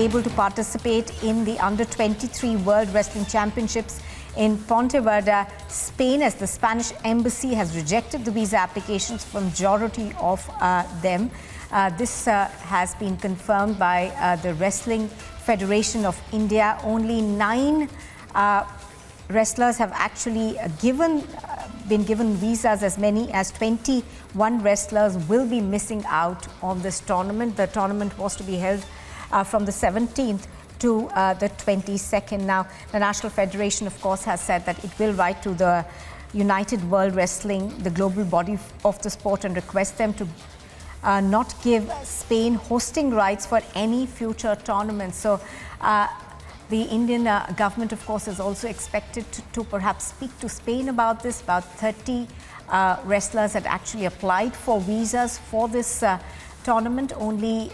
able to participate in the Under-23 World Wrestling Championships in Pontevedra, Spain, as the Spanish embassy has rejected the visa applications from majority of them. This has been confirmed by the Wrestling Federation of India. Only 9 wrestlers have actually been given visas. As many as 21 wrestlers will be missing out on this tournament. The tournament was to be held from the 17th to the 22nd. Now, the National Federation, of course, has said that it will write to the United World Wrestling, the global body of the sport, and request them to not give Spain hosting rights for any future tournaments. So the Indian government, of course, is also expected to perhaps speak to Spain about this. About 30 wrestlers had actually applied for visas for this tournament. Only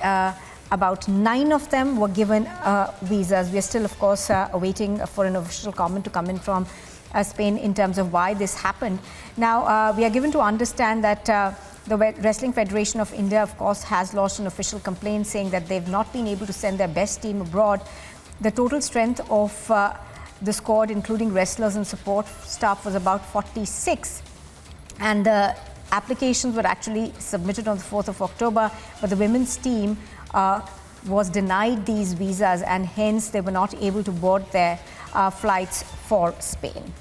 about 9 of them were given visas. We are still, of course, awaiting for an official comment to come in from Spain in terms of why this happened. Now, we are given to understand that the Wrestling Federation of India, of course, has lodged an official complaint saying that they've not been able to send their best team abroad. The total strength of the squad, including wrestlers and support staff, was about 46. And the applications were actually submitted on the 4th of October, but the women's team was denied these visas, and hence they were not able to board their flights for Spain.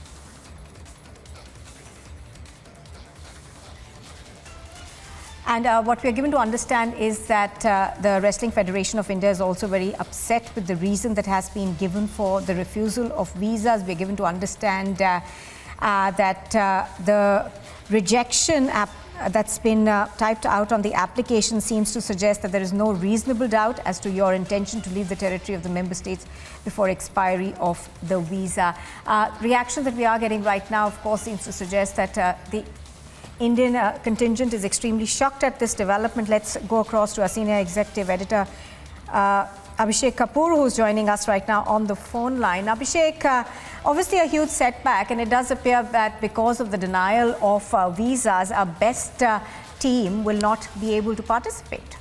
And what we are given to understand is that the Wrestling Federation of India is also very upset with the reason that has been given for the refusal of visas. We are given to understand that the rejection that's been typed out on the application seems to suggest that there is no reasonable doubt as to your intention to leave the territory of the member states before expiry of the visa. Reaction that we are getting right now, of course, seems to suggest that the Indian contingent is extremely shocked at this development. Let's go across to our senior executive editor, Abhishek Kapoor, who's joining us right now on the phone line. Abhishek, obviously a huge setback, and it does appear that because of the denial of visas, our best team will not be able to participate.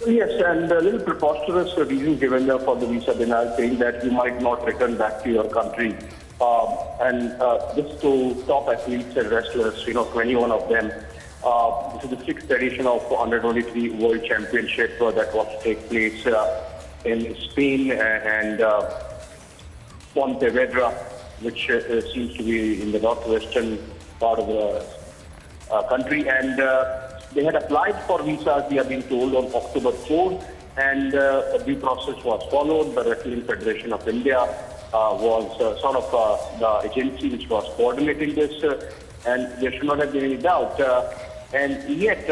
Yes, and a little preposterous reason given for the visa denial, saying that you might not return back to your country. This to top athletes and wrestlers, 21 of them. This is the 6th edition of Under-23 World Championship that was to take place in Spain and Pontevedra, which seems to be in the northwestern part of the country. And they had applied for visas, we have been told, on October 4th, and a due process was followed. The Wrestling Federation of India was sort of the agency which was coordinating this, and there should not have been any doubt. And yet,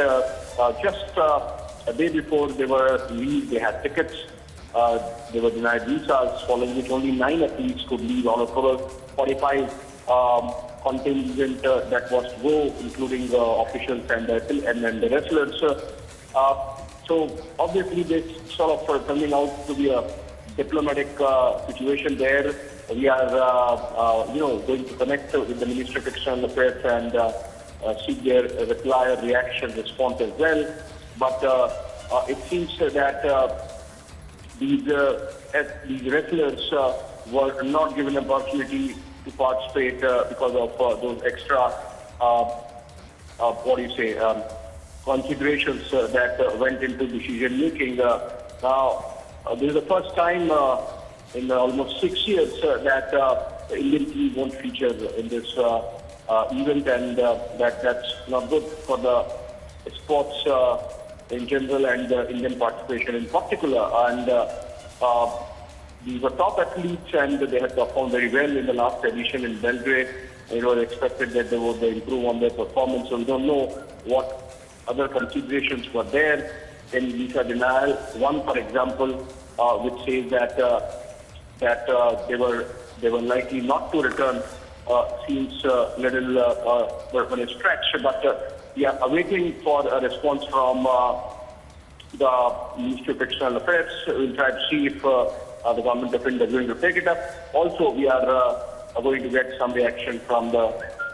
just a day before they were to leave, they had tickets. They were denied visas, following which only 9 athletes could leave out of total 45 contingent that was to go, including officials and then the wrestlers. So obviously, this sort of turning out to be a diplomatic situation there. We are, going to connect with the Ministry of External Affairs and seek their reply or reaction response as well. But it seems that these wrestlers were not given an opportunity to participate because of those extra, considerations that went into decision making. Now, this is the first time in almost 6 years that the Indian team won't feature in this event, and that's not good for the sports in general and Indian participation in particular. And these were top athletes, and they had performed very well in the last edition in Belgrade. It was expected that they would improve on their performance, so we don't know what other considerations were there in visa denial. One, for example, which says that they were likely not to return, seems a little of a stretch. But we are awaiting for a response from the Ministry of External Affairs. We'll try to see if the government of India is going to take it up. Also, we are going to get some reaction from the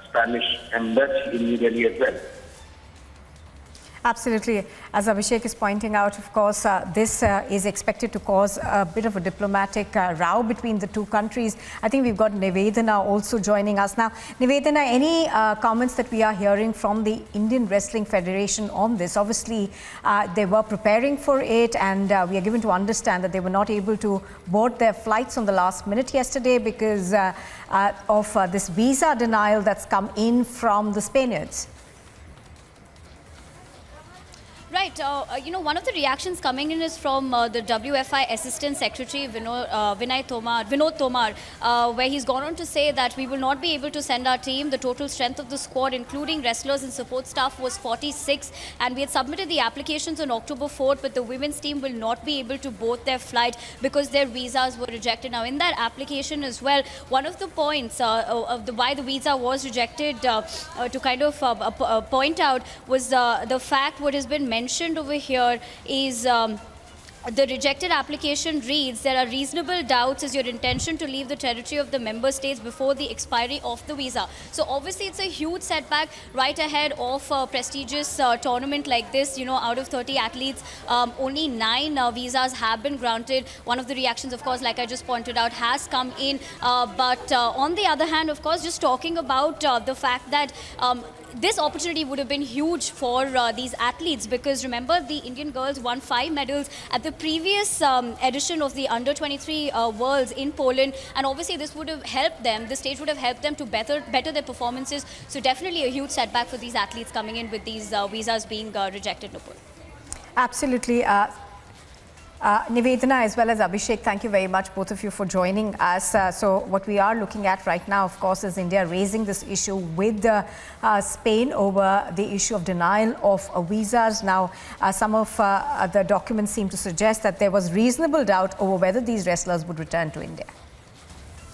Spanish embassy in New Delhi as well. Absolutely. As Abhishek is pointing out, of course, this is expected to cause a bit of a diplomatic row between the two countries. I think we've got Nivedana also joining us. Now, Nivedana, any comments that we are hearing from the Indian Wrestling Federation on this? Obviously, they were preparing for it, and we are given to understand that they were not able to board their flights on the last minute yesterday because of this visa denial that's come in from the Spaniards. Right. One of the reactions coming in is from the WFI Assistant Secretary Vinod Tomar, where he's gone on to say that we will not be able to send our team. The total strength of the squad, including wrestlers and support staff, was 46, and we had submitted the applications on October 4th, but the women's team will not be able to board their flight because their visas were rejected. Now, in that application as well, one of the points of why the visa was rejected to kind of point out was the fact what has been mentioned over here is the rejected application reads, there are reasonable doubts as your intention to leave the territory of the member states before the expiry of the visa. So obviously it's a huge setback right ahead of a prestigious tournament like this. You know, out of 30 athletes, only 9 visas have been granted. One of the reactions, of course, like I just pointed out, has come in. But on the other hand, of course, just talking about the fact that this opportunity would have been huge for these athletes, because remember, the Indian girls won 5 medals at the previous edition of the Under-23 Worlds in Poland, and obviously this would have helped them, the stage would have helped them to better their performances. So definitely a huge setback for these athletes coming in with these visas being rejected, Nupur. Absolutely. Nivedana as well as Abhishek, thank you very much, both of you, for joining us. So what we are looking at right now, of course, is India raising this issue with Spain over the issue of denial of visas. Now, some of the documents seem to suggest that there was reasonable doubt over whether these wrestlers would return to India.